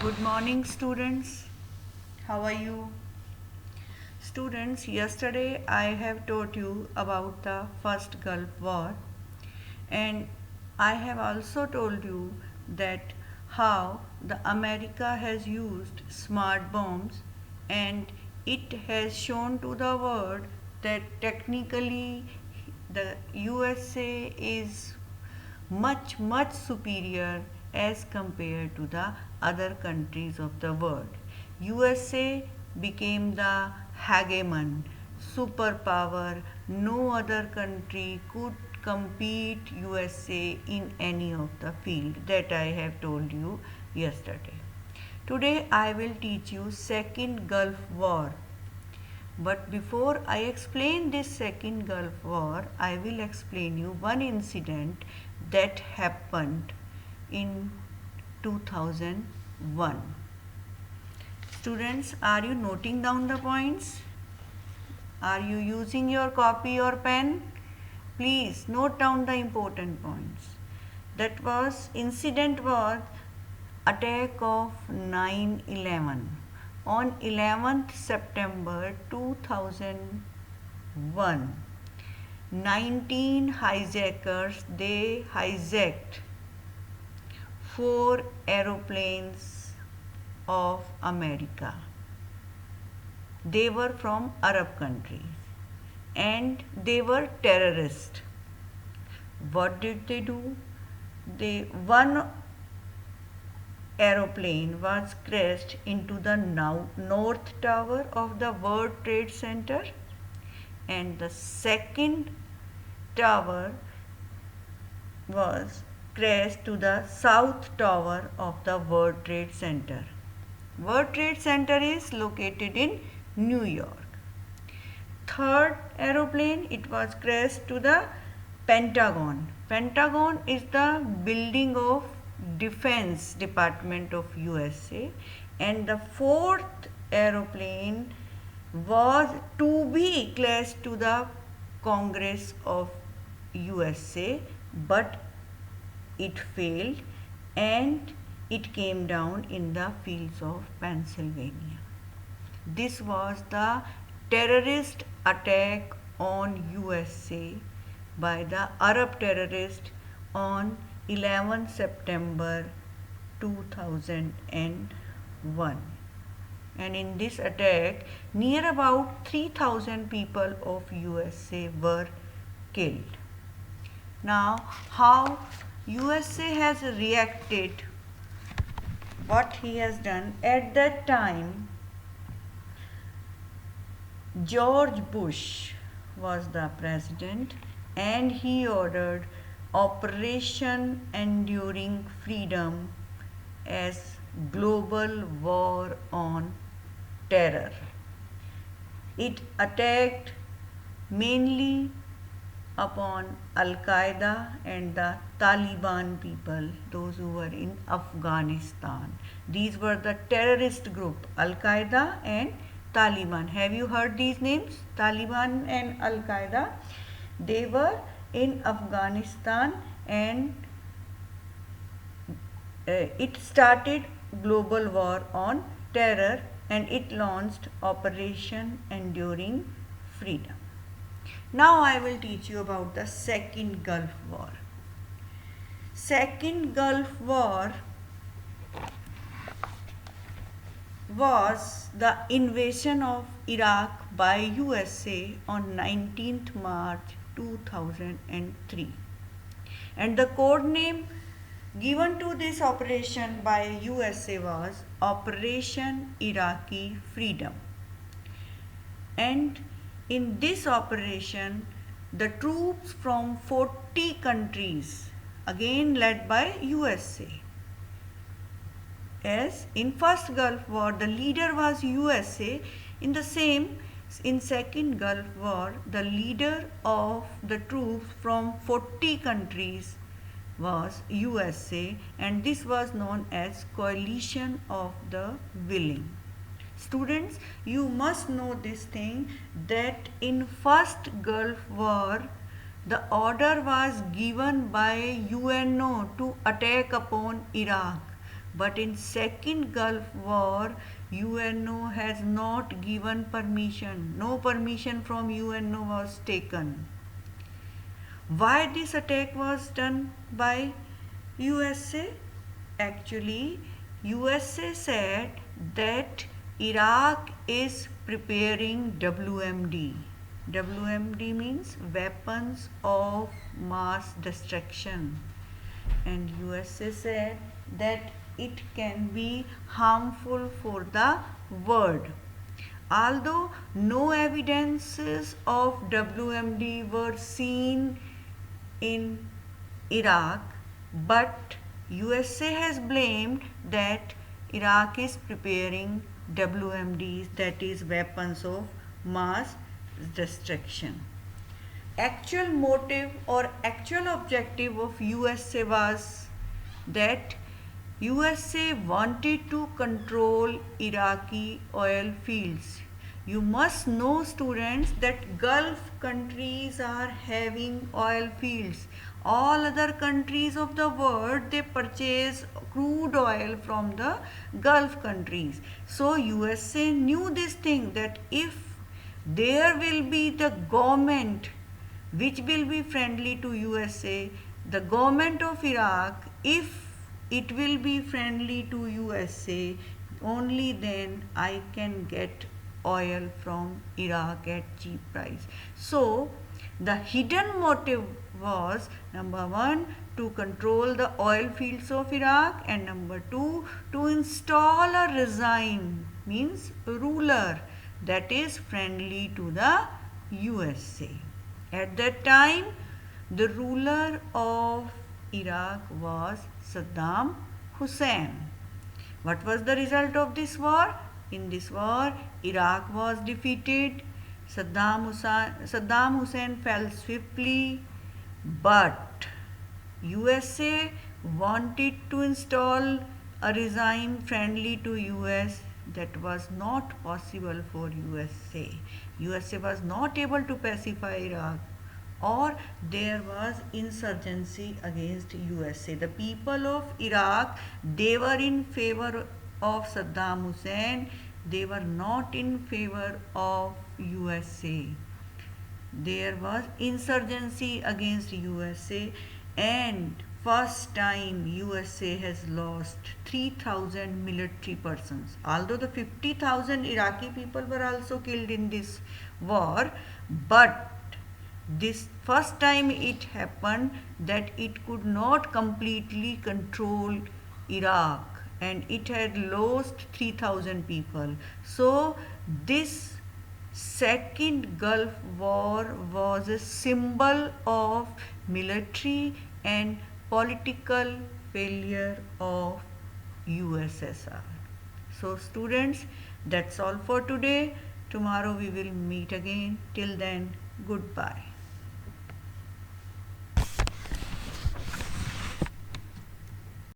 Good morning, students. How are you? Students, yesterday I have taught you about the first Gulf War, and I have also told you that how the America has used smart bombs, and it has shown to the world that technically the USA is much superior as compared to the other countries of the world. USA became the hegemon, superpower. No other country could compete USA in any of the field that I have told you yesterday. Today I will teach you Second Gulf War. But before I explain this Second Gulf War, I will explain you one incident that happened in 2001. Students, are you noting down the points? Are you using your copy or pen? Please note down the important points. That was incident was attack of 9/11 on 11th September 2001. 19 hijackers, they hijacked four aeroplanes of America. They were from Arab countries and they were terrorists. What did they do? One aeroplane was crashed into the north tower of the World Trade Center, and the second tower was crashed to the south tower of the World Trade Center. World Trade Center is located in New York. Third aeroplane, it was crashed to the Pentagon. Pentagon is the building of Defense Department of USA, and the fourth aeroplane was to be crashed to the Congress of USA, but it failed and it came down in the fields of Pennsylvania. This was the terrorist attack on USA by the Arab terrorists on 11 September 2001. And in this attack, near about 3,000 people of USA were killed. Now, how USA has reacted, what he has done at that time, George Bush was the president and he ordered Operation Enduring Freedom as global war on terror. It attacked mainly upon Al Qaeda and the Taliban people, those who were in Afghanistan. These were the terrorist group, Al Qaeda and Taliban. Have you heard these names? Taliban and Al Qaeda. They were in Afghanistan, and it started global war on terror, and it launched Operation Enduring Freedom. Now I will teach you about the Second Gulf War. Second Gulf War was the invasion of Iraq by USA on 19th March 2003, and the code name given to this operation by USA was Operation Iraqi Freedom. And in this operation, the troops from 40 countries, again led by USA, as in first Gulf War the leader was USA, in second Gulf War the leader of the troops from 40 countries was USA, and this was known as Coalition of the Willing. Students, you must know this thing, that in first Gulf War the order was given by UNO to attack upon Iraq, But in Second Gulf War, UNO has not given permission. No permission from UNO was taken. Why this attack was done by USA? Actually, USA said that Iraq is preparing WMD. WMD means weapons of mass destruction. And USA said that it can be harmful for the world. Although no evidences of WMD were seen in Iraq, but USA has blamed that Iraq is preparing WMDs, that is weapons of mass destruction. Actual motive or actual objective of USA was that USA wanted to control Iraqi oil fields. You must know, students, that Gulf countries are having oil fields. All other countries of the world, they purchase crude oil from the Gulf countries. So USA knew this thing, that if there will be the government which will be friendly to USA, the government of Iraq, if it will be friendly to USA, only then I can get oil from Iraq at cheap price. So the hidden motive was, number one, to control the oil fields of Iraq, and number two, to install a regime, means ruler, that is friendly to the USA. At that time, the ruler of Iraq was Saddam Hussein. What was the result of this war? In this war, Iraq was defeated. Saddam Hussein fell swiftly, but USA wanted to install a regime friendly to US. That was not possible for USA. USA was not able to pacify Iraq, or there was insurgency against USA. The people of Iraq, they were in favor of Saddam Hussein. They were not in favor of USA. There was insurgency against USA, and first time USA has lost 3,000 military persons. Although the 50,000 Iraqi people were also killed in this war, but this first time it happened that it could not completely control Iraq, and it had lost 3,000 people. So this Second Gulf War was a symbol of military and political failure of USSR. So students, that's all for today. Tomorrow we will meet again. Till then, goodbye.